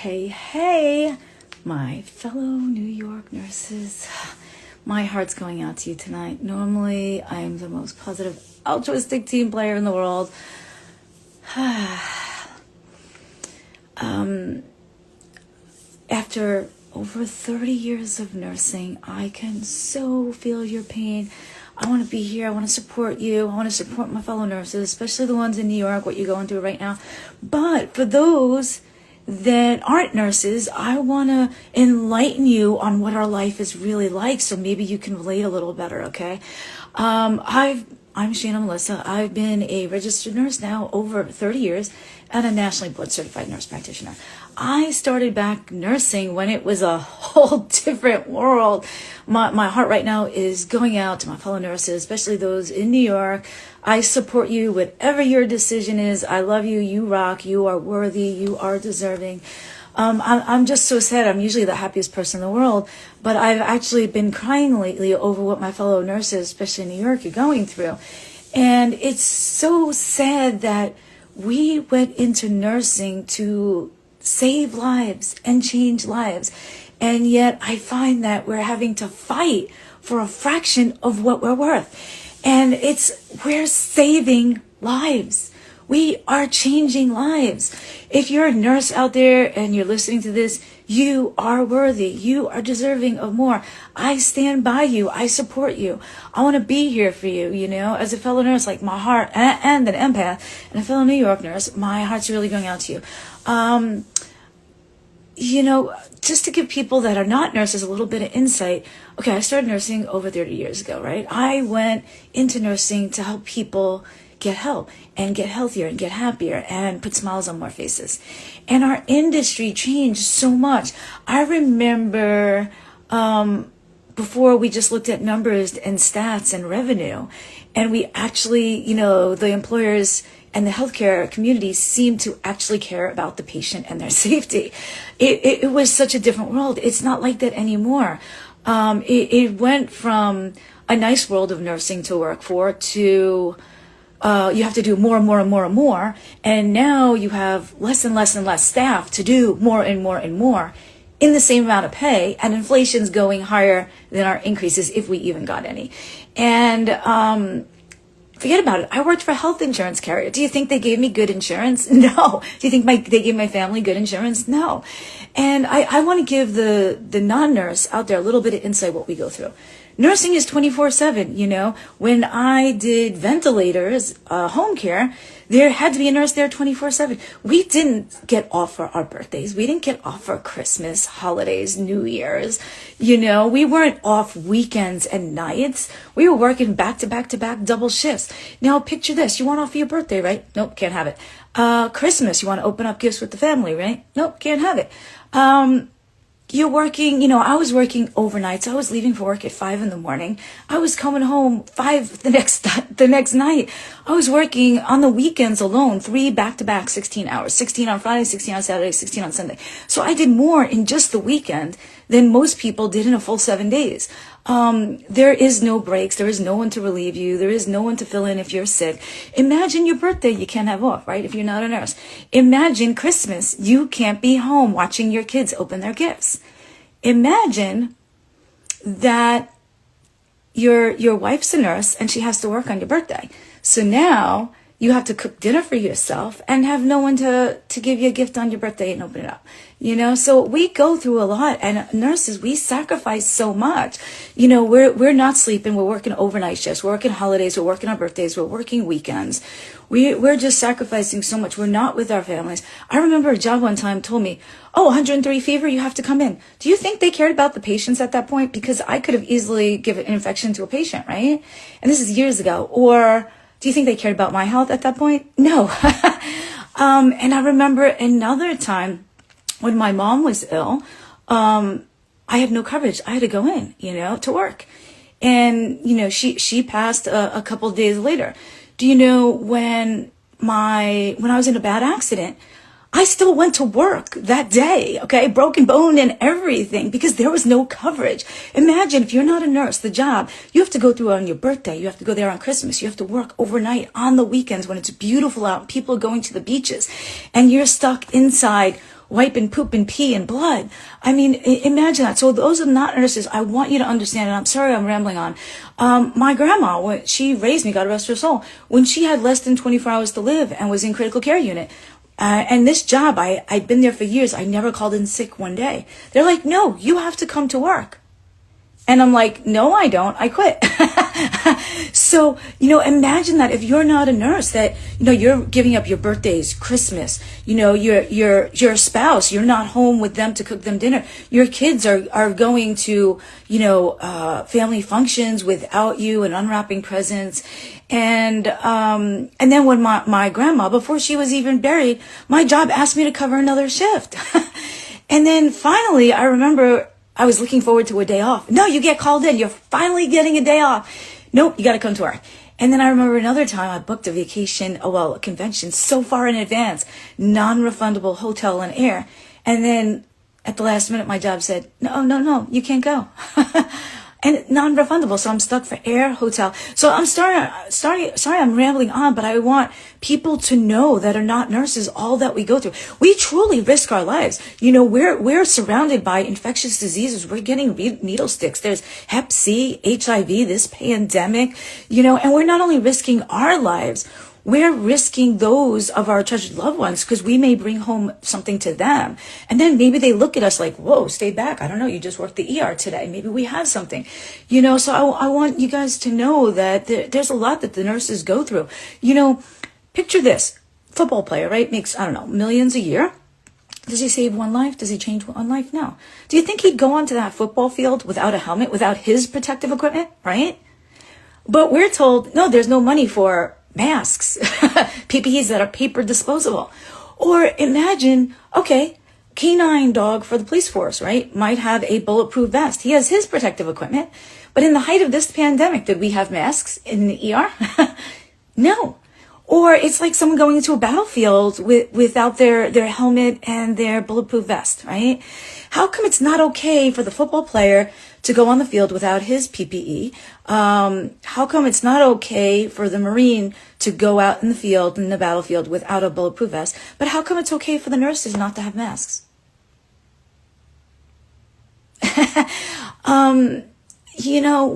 Hey, my fellow New York nurses. My heart's going out to you tonight. Normally, I'm the most positive, altruistic team player in the world. After over 30 years of nursing, I can so feel your pain. I want to be here. I want to support you. I want to support my fellow nurses, especially the ones in New York, what you're going through right now. But for those that aren't nurses, I want to enlighten you on what our life is really like, so maybe you can relate a little better, okay? I'm Shana Melissa. I've been a registered nurse now over 30 years and a nationally board certified nurse practitioner. I started back nursing when it was a whole different world. My heart right now is going out to my fellow nurses, especially those in New York. I support you, whatever your decision is. I love you. You rock. You are worthy. You are deserving. I'm just so sad. I'm usually the happiest person in the world, but I've actually been crying lately over what my fellow nurses, especially in New York, are going through. And it's so sad that we went into nursing to save lives and change lives. And yet I find that we're having to fight for a fraction of what we're worth. And we're saving lives. We are changing lives. If you're a nurse out there and you're listening to this, you are worthy. You are deserving of more. I stand by you. I support you. I want to be here for you, as a fellow nurse, like my heart, and an empath, and a fellow New York nurse, my heart's really going out to you. Just to give people that are not nurses a little bit of insight. Okay, I started nursing over 30 years ago, right? I went into nursing to help people get help and get healthier and get happier and put smiles on more faces. And our industry changed so much. I remember before we just looked at numbers and stats and revenue, and we actually, the employers and the healthcare community seemed to actually care about the patient and their safety. It was such a different world. It's not like that anymore. It went from a nice world of nursing to work for to you have to do more and more and more and more. And now you have less and less and less staff to do more and more and more in the same amount of pay. And inflation's going higher than our increases, if we even got any. And forget about it. I worked for a health insurance carrier. Do you think they gave me good insurance? No. Do you think they gave my family good insurance? No. And I want to give the non-nurse out there a little bit of insight what we go through. Nursing is 24/7, When I did ventilators, home care, there had to be a nurse there 24/7. We didn't get off for our birthdays. We didn't get off for Christmas, holidays, New Year's. We weren't off weekends and nights. We were working back to back to back double shifts. Now picture this. You want off for your birthday, right? Nope, can't have it. Christmas, you want to open up gifts with the family, right? Nope, can't have it. You're working, I was working overnights. I was leaving for work at 5 a.m. I was coming home 5 the next night. I was working on the weekends alone, 3 back-to-back 16 hours, 16 on Friday, 16 on Saturday, 16 on Sunday. So I did more in just the weekend than most people did in a full 7 days. There is no breaks. There is no one to relieve you. There is no one to fill in if you're sick. Imagine your birthday you can't have off, right? If you're not a nurse. Imagine Christmas. You can't be home watching your kids open their gifts. Imagine that your wife's a nurse and she has to work on your birthday. So now you have to cook dinner for yourself and have no one to give you a gift on your birthday and open it up. So we go through a lot, and nurses, we sacrifice so much. We're not sleeping. We're working overnight shifts. We're working holidays. We're working on birthdays. We're working weekends. We're just sacrificing so much. We're not with our families. I remember a job one time told me, 103 fever, you have to come in. Do you think they cared about the patients at that point? Because I could have easily given an infection to a patient, right? And this is years ago. Or do you think they cared about my health at that point? No. And I remember another time when my mom was ill, I had no coverage. I had to go in, to work. And, she passed a couple of days later. Do you know when I was in a bad accident, I still went to work that day, okay? Broken bone and everything, because there was no coverage. Imagine if you're not a nurse, the job, you have to go through on your birthday. You have to go there on Christmas. You have to work overnight on the weekends when it's beautiful out and people are going to the beaches. And you're stuck inside wiping poop and pee and blood. I mean, imagine that. So those are not nurses. I want you to understand, and I'm sorry I'm rambling on. My grandma, when she raised me, God rest her soul, when she had less than 24 hours to live and was in critical care unit, and this job, I'd been there for years. I never called in sick one day. They're like, no, you have to come to work. And I'm like, no, I don't. I quit. So, imagine that if you're not a nurse, that, you're giving up your birthdays, Christmas, your spouse, you're not home with them to cook them dinner. Your kids are going to, family functions without you and unwrapping presents. And then when my grandma, before she was even buried, my job asked me to cover another shift. And then finally, I remember I was looking forward to a day off. No, you get called in. You're finally getting a day off. Nope, you got to come to work. And then I remember another time I booked a vacation, a convention so far in advance, non-refundable hotel and air. And then at the last minute, my job said, no, you can't go. And non-refundable. So I'm stuck for air, hotel. So I'm sorry, I'm rambling on, but I want people to know that are not nurses all that we go through. We truly risk our lives. We're surrounded by infectious diseases. We're getting needle sticks. There's Hep C, HIV, this pandemic, and we're not only risking our lives, we're risking those of our treasured loved ones, because we may bring home something to them. And then maybe they look at us like, whoa, stay back. I don't know. You just worked the ER today. Maybe we have something, so I want you guys to know that there's a lot that the nurses go through. Picture this football player, right? Makes, I don't know, millions a year. Does he save one life? Does he change one life? No. Do you think he'd go onto that football field without a helmet, without his protective equipment? Right? But we're told, no, there's no money for masks, PPEs that are paper disposable. Or imagine, okay, canine dog for the police force, right? Might have a bulletproof vest. He has his protective equipment. But in the height of this pandemic, did we have masks in the ER? No. Or it's like someone going into a battlefield without their helmet and their bulletproof vest, right? How come it's not okay for the football player to go on the field without his PPE? How come it's not okay for the Marine to go out in the field, in the battlefield, without a bulletproof vest? But how come it's okay for the nurses not to have masks?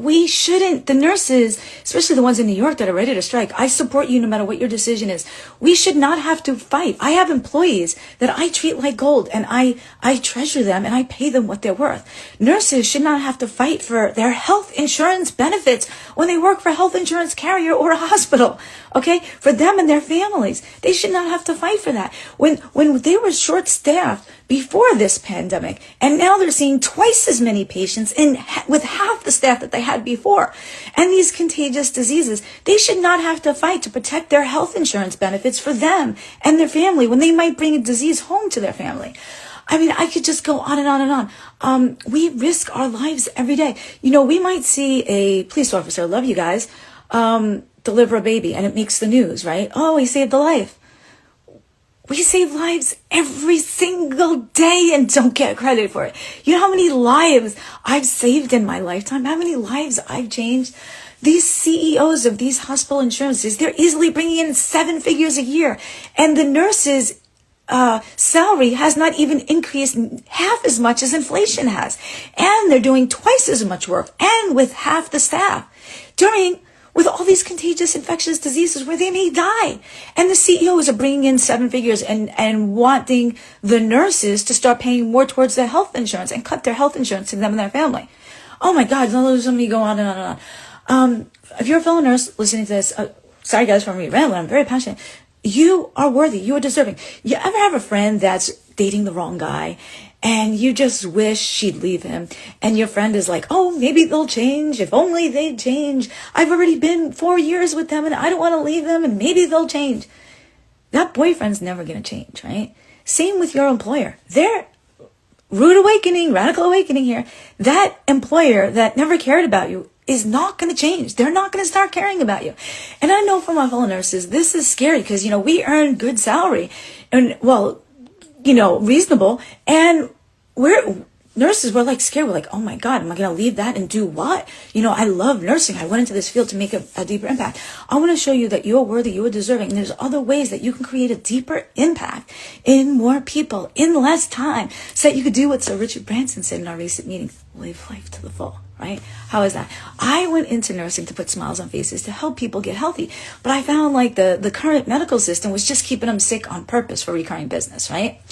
We shouldn't, the nurses, especially the ones in New York that are ready to strike, I support you no matter what your decision is. We should not have to fight. I have employees that I treat like gold, and I treasure them, and I pay them what they're worth. Nurses should not have to fight for their health insurance benefits when they work for a health insurance carrier or a hospital. Okay? For them and their families. They should not have to fight for that. When they were short-staffed before this pandemic, and now they're seeing twice as many patients with half the staff that they had before. And these contagious diseases, they should not have to fight to protect their health insurance benefits for them and their family when they might bring a disease home to their family. I mean, I could just go on and on and on. We risk our lives every day. We might see a police officer, love you guys, deliver a baby, and it makes the news, right? Oh, he saved a life. We save lives every single day and don't get credit for it. You know how many lives I've saved in my lifetime? How many lives I've changed? These CEOs of these hospital insurances, they're easily bringing in 7 figures a year. And the nurses' salary has not even increased half as much as inflation has. And they're doing twice as much work and with half the staff with all these contagious infectious diseases where they may die. And the CEOs are bringing in 7 figures and wanting the nurses to start paying more towards their health insurance and cut their health insurance to them and their family. Oh my God, let me go on and on and on. If you're a fellow nurse listening to this, sorry guys for me rambling, I'm very passionate. You are worthy, you are deserving. You ever have a friend that's dating the wrong guy and you just wish she'd leave him, and your friend is like, oh, maybe they'll change, if only they'd change. I've already been 4 years with them and I don't want to leave them, and maybe they'll change. That boyfriend's never going to change, right? Same with your employer. They're radical awakening here. That employer that never cared about you is not going to change. They're not going to start caring about you. And I know for my fellow nurses, this is scary because, we earn good salary and, reasonable. And nurses were like scared. We're like, oh my God, am I going to leave that and do what? I love nursing. I went into this field to make a deeper impact. I want to show you that you're worthy, you're deserving. And there's other ways that you can create a deeper impact in more people in less time, so that you could do what Sir Richard Branson said in our recent meeting: live life to the full. Right? How is that? I went into nursing to put smiles on faces, to help people get healthy. But I found like the current medical system was just keeping them sick on purpose for recurring business, right?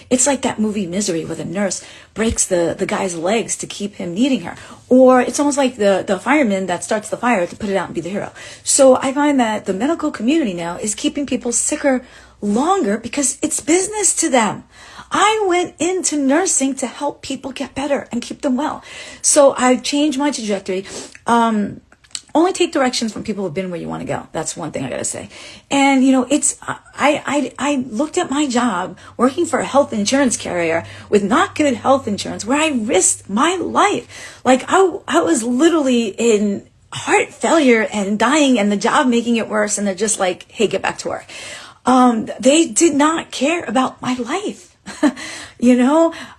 It's like that movie Misery, where the nurse breaks the guy's legs to keep him needing her. Or it's almost like the fireman that starts the fire to put it out and be the hero. So I find that the medical community now is keeping people sicker longer because it's business to them. I went into nursing to help people get better and keep them well. So I changed my trajectory. Only take directions from people who've been where you want to go. That's one thing I got to say. And, I looked at my job working for a health insurance carrier with not good health insurance, where I risked my life. Like I was literally in heart failure and dying, and the job making it worse. And they're just like, hey, get back to work. They did not care about my life.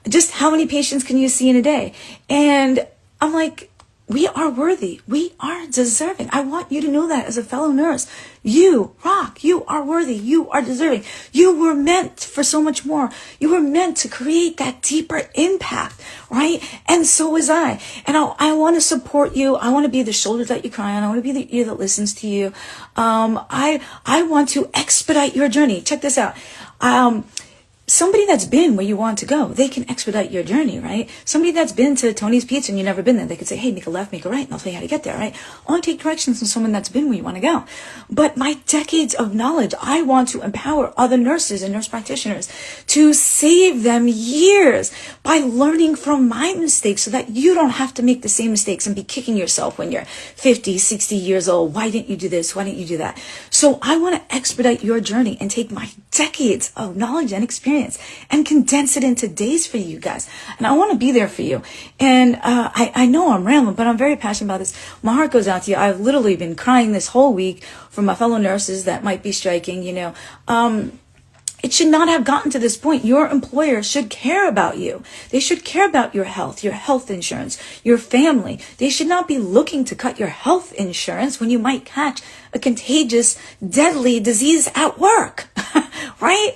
Just how many patients can you see in a day? And I'm like, we are worthy. We are deserving. I want you to know that as a fellow nurse. You rock. You are worthy. You are deserving. You were meant for so much more. You were meant to create that deeper impact, right? And so was I. And I want to support you. I want to be the shoulder that you cry on. I want to be the ear that listens to you. I want to expedite your journey. Check this out. Somebody that's been where you want to go, they can expedite your journey, right? Somebody that's been to Tony's Pizza and you've never been there, they could say, hey, make a left, make a right, and I'll tell you how to get there, right? Only take directions from someone that's been where you want to go. But my decades of knowledge, I want to empower other nurses and nurse practitioners to save them years by learning from my mistakes, so that you don't have to make the same mistakes and be kicking yourself when you're 50, 60 years old. Why didn't you do this? Why didn't you do that? So I want to expedite your journey and take my decades of knowledge and experience and condense it into days for you guys. And I want to be there for you. And I know I'm rambling, but I'm very passionate about this. My heart goes out to you. I've literally been crying this whole week for my fellow nurses that might be striking, It should not have gotten to this point. Your employer should care about you. They should care about your health insurance, your family. They should not be looking to cut your health insurance when you might catch a contagious, deadly disease at work, right?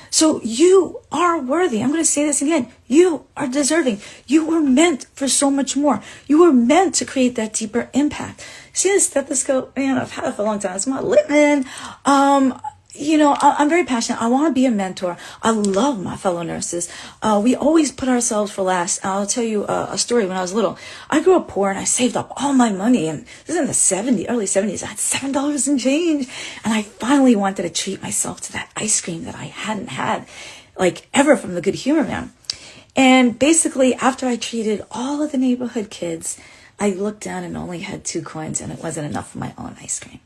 So you are worthy. I'm going to say this again. You are deserving. You were meant for so much more. You were meant to create that deeper impact. See this stethoscope? Man, I've had it for a long time. It's my Littman. I'm very passionate. I want to be a mentor. I love my fellow nurses. We always put ourselves for last. I'll tell you a story. When I was little, I grew up poor and I saved up all my money. And this is in the early 70s. I had $7 and change. And I finally wanted to treat myself to that ice cream that I hadn't had, like, ever from the Good Humor Man. And basically, after I treated all of the neighborhood kids, I looked down and only had 2 coins, and it wasn't enough for my own ice cream.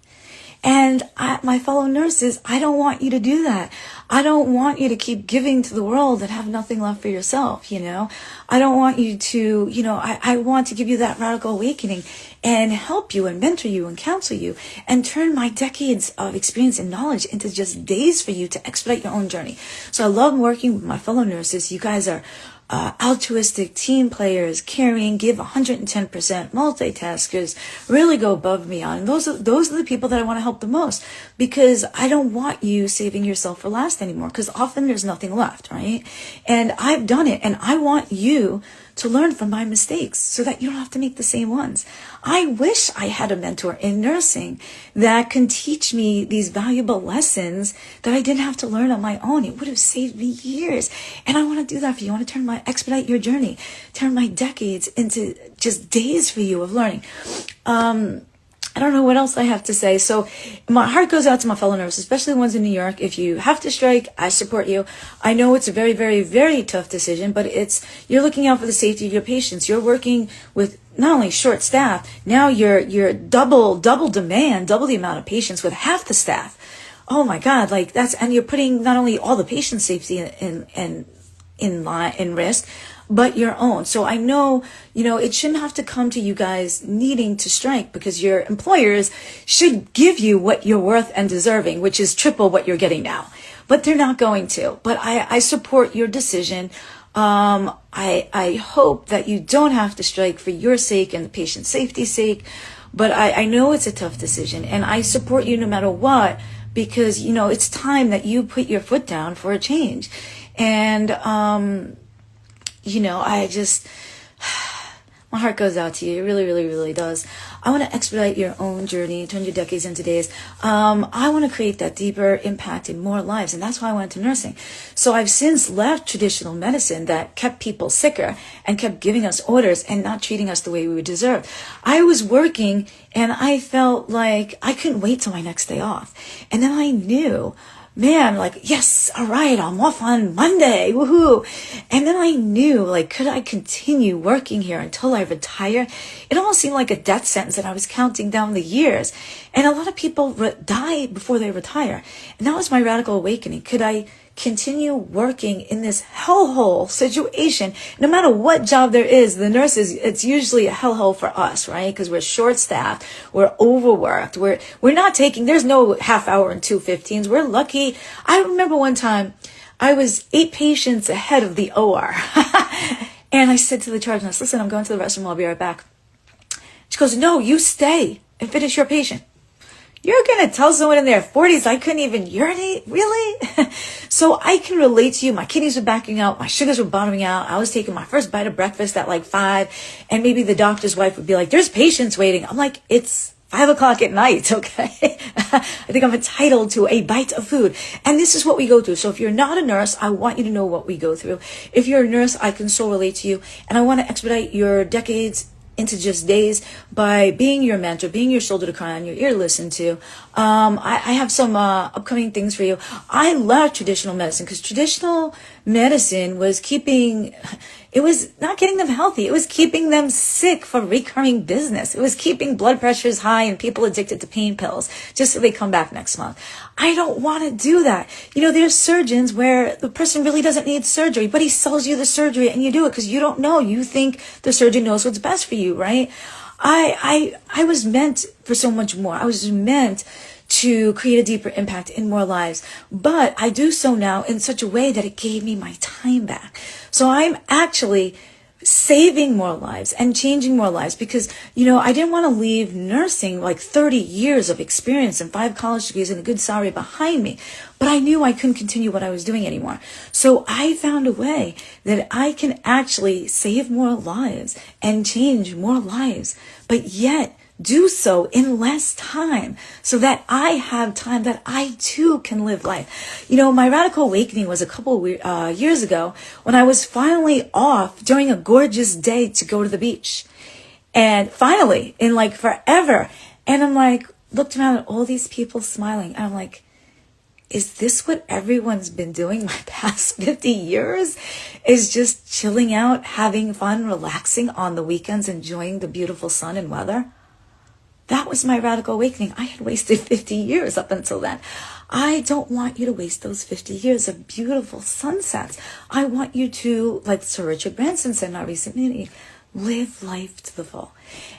And my fellow nurses, I don't want you to do that. I don't want you to keep giving to the world and have nothing left for yourself, I don't want you to, I want to give you that radical awakening and help you and mentor you and counsel you and turn my decades of experience and knowledge into just days for you to expedite your own journey. So I love working with my fellow nurses. You guys are altruistic team players, caring, give 110%, multitaskers, really go above and beyond. And those are the people that I want to help the most, because I don't want you saving yourself for last anymore, because often there's nothing left, right? And I've done it, and I want you to learn from my mistakes so that you don't have to make the same ones. I wish I had a mentor in nursing that can teach me these valuable lessons that I didn't have to learn on my own. It would have saved me years. And I want to do that for you. I want to expedite your journey, turn my decades into just days for you of learning. I don't know what else I have to say. So my heart goes out to my fellow nurses, especially the ones in New York. If you have to strike, I support you. I know it's a very, very, very tough decision, but you're looking out for the safety of your patients. You're working with not only short staff, now you're double demand, double the amount of patients with half the staff. Oh my God, and you're putting not only all the patient safety in risk, but your own. So I know, it shouldn't have to come to you guys needing to strike, because your employers should give you what you're worth and deserving, which is triple what you're getting now. But they're not going to. But I support your decision. I hope that you don't have to strike for your sake and the patient's safety's sake. But I know it's a tough decision, and I support you no matter what, because, it's time that you put your foot down for a change. And, I just, my heart goes out to you. It really, really, really does. I want to expedite your own journey, turn your decades into days. I want to create that deeper impact in more lives, and that's why I went to nursing. So I've since left traditional medicine that kept people sicker and kept giving us orders and not treating us the way we would deserve. I was working, and I felt like I couldn't wait till my next day off. And then I knew, man, like, yes, all right, I'm off on Monday, woohoo. And then I knew, like, could I continue working here until I retire? It almost seemed like a death sentence, and I was counting down the years. And a lot of people die before they retire. And that was my radical awakening. Could I continue working in this hellhole situation? No matter what job there is, the nurses, it's usually a hellhole for us, right? Because we're short-staffed, we're overworked, we're not taking, there's no half hour and 2:15s. We're lucky. I remember one time I was 8 patients ahead of the OR. And I said to the charge nurse, listen, I'm going to the restroom, I'll be right back. She goes, no, you stay and finish your patient. You're going to tell someone in their 40s I couldn't even urinate? Really? So I can relate to you. My kidneys were backing out. My sugars were bottoming out. I was taking my first bite of breakfast at like 5. And maybe the doctor's wife would be like, there's patients waiting. I'm like, it's 5 o'clock at night, okay? I think I'm entitled to a bite of food. And this is what we go through. So if you're not a nurse, I want you to know what we go through. If you're a nurse, I can so relate to you. And I want to expedite your decades into just days by being your mentor, being your shoulder to cry on, your ear to listen to. I have some upcoming things for you. I love traditional medicine because traditional medicine was it was not getting them healthy. It was keeping them sick for recurring business. It was keeping blood pressures high and people addicted to pain pills just so they come back next month. I don't want to do that. There's surgeons where the person really doesn't need surgery, but he sells you the surgery and you do it because you don't know. You think the surgeon knows what's best for you, right? I was meant for so much more. I was meant to create a deeper impact in more lives, but I do so now in such a way that it gave me my time back. So I'm actually saving more lives and changing more lives because, I didn't want to leave nursing like 30 years of experience and 5 college degrees and a good salary behind me. But I knew I couldn't continue what I was doing anymore. So I found a way that I can actually save more lives and change more lives, but yet do so in less time so that I have time that I too can live life. My radical awakening was a couple years ago when I was finally off during a gorgeous day to go to the beach. And finally, in like forever. And I'm like, looked around at all these people smiling. And I'm like, is this what everyone's been doing my past 50 years? Is just chilling out, having fun, relaxing on the weekends, enjoying the beautiful sun and weather? That was my radical awakening. I had wasted 50 years up until then. I don't want you to waste those 50 years of beautiful sunsets. I want you to, like Sir Richard Branson said in our recent meeting, live life to the full.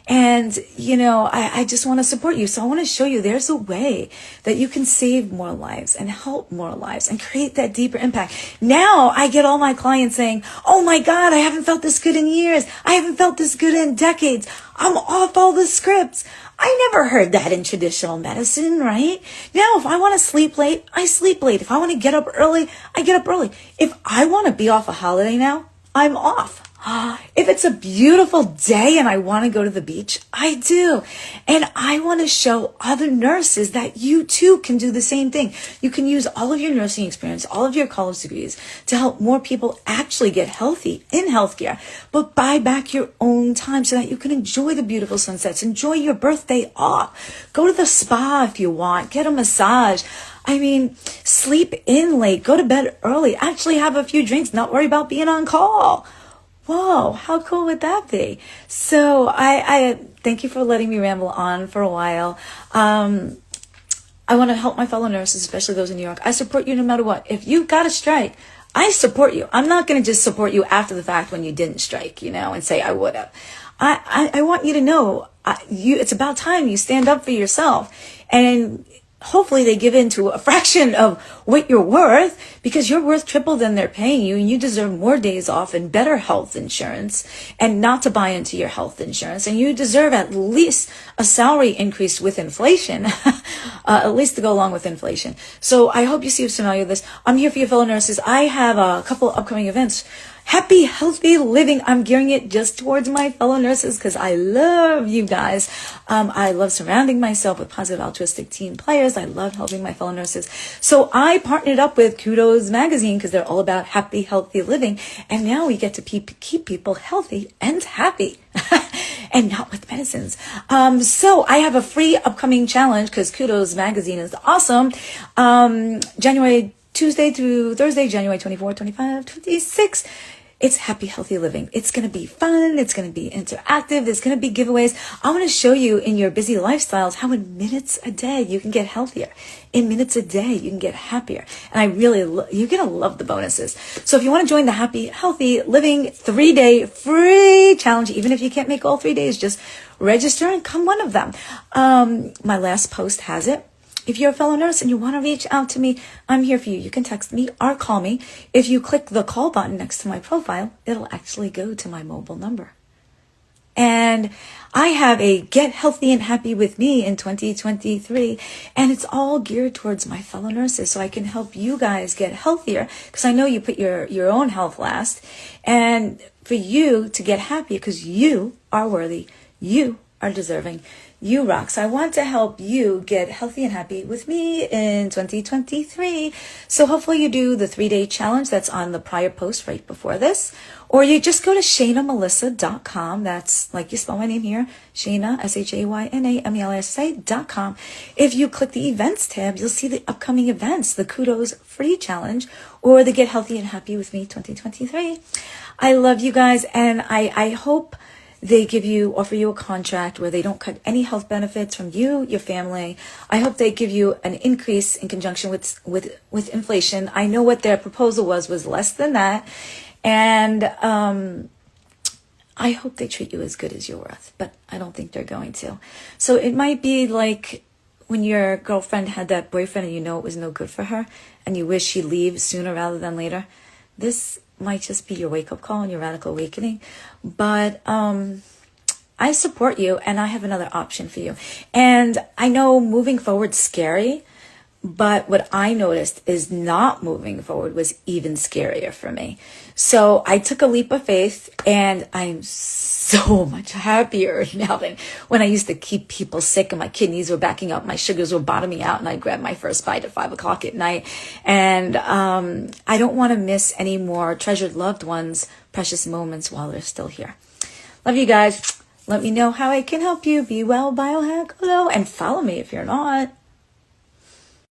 And, I just want to support you. So I want to show you there's a way that you can save more lives and help more lives and create that deeper impact. Now I get all my clients saying, oh my God, I haven't felt this good in years. I haven't felt this good in decades. I'm off all the scripts. I never heard that in traditional medicine, right? Now, if I want to sleep late, I sleep late. If I want to get up early, I get up early. If I want to be off a holiday now, I'm off. If it's a beautiful day and I want to go to the beach, I do. And I want to show other nurses that you too can do the same thing. You can use all of your nursing experience, all of your college degrees to help more people actually get healthy in healthcare, but buy back your own time so that you can enjoy the beautiful sunsets, enjoy your birthday off, go to the spa if you want, get a massage. Sleep in late, go to bed early, actually have a few drinks, not worry about being on call. Whoa, how cool would that be? So I thank you for letting me ramble on for a while. I want to help my fellow nurses, especially those in New York. I support you no matter what. If you got a strike, I support you. I'm not going to just support you after the fact when you didn't strike, and say I would have. I want you to know it's about time you stand up for yourself. And hopefully they give in to a fraction of what you're worth, because you're worth triple than they're paying you, and you deserve more days off and better health insurance, and not to buy into your health insurance. And you deserve at least a salary increase with inflation, at least to go along with inflation. So I hope you see what's familiar with this. I'm here for your fellow nurses. I have a couple upcoming events. Happy, healthy living. I'm gearing it just towards my fellow nurses because I love you guys. I love surrounding myself with positive, altruistic team players. I love helping my fellow nurses. So I partnered up with Kudos Magazine because they're all about happy, healthy living. And now we get to keep people healthy and happy. And not with medicines. So I have a free upcoming challenge because Kudos Magazine is awesome. Tuesday through Thursday, January 24, 25, 26. It's happy, healthy living. It's going to be fun. It's going to be interactive. There's going to be giveaways. I want to show you in your busy lifestyles how in minutes a day you can get healthier. In minutes a day, you can get happier. And you're going to love the bonuses. So if you want to join the Happy, Healthy Living 3-day free challenge, even if you can't make all 3 days, just register and come one of them. My last post has it. If you're a fellow nurse and you want to reach out to me, I'm here for you. You can text me or call me. If you click the call button next to my profile, it'll actually go to my mobile number. And I have a Get Healthy and Happy with Me in 2023, and it's all geared towards my fellow nurses so I can help you guys get healthier, because I know you put your own health last, and for you to get happy because you are worthy, you are deserving. You rock. So I want to help you get healthy and happy with me in 2023. So hopefully you do the 3-day challenge that's on the prior post right before this. Or you just go to ShaynaMelissa.com. That's like you spell my name here. Shayna, ShaynaMelissa.com. If you click the events tab, you'll see the upcoming events, the Kudos Free Challenge or the Get Healthy and Happy with Me 2023. I love you guys, and I hope they offer you a contract where they don't cut any health benefits from you, your family. I hope they give you an increase in conjunction with inflation. I know what their proposal was less than that. And I hope they treat you as good as you're worth, but I don't think they're going to. So it might be like when your girlfriend had that boyfriend and you know it was no good for her and you wish she'd leave sooner rather than later. This might just be your wake-up call and your radical awakening. But I support you, and I have another option for you. And I know moving forward's scary, but what I noticed is not moving forward was even scarier for me. So I took a leap of faith, and I'm so much happier now than when I used to keep people sick and my kidneys were backing up, my sugars were bottoming out, and I'd grab my first bite at 5 o'clock at night. And I don't want to miss any more treasured loved ones, precious moments while they're still here. Love you guys. Let me know how I can help you. Be well, biohack, hello, and follow me if you're not.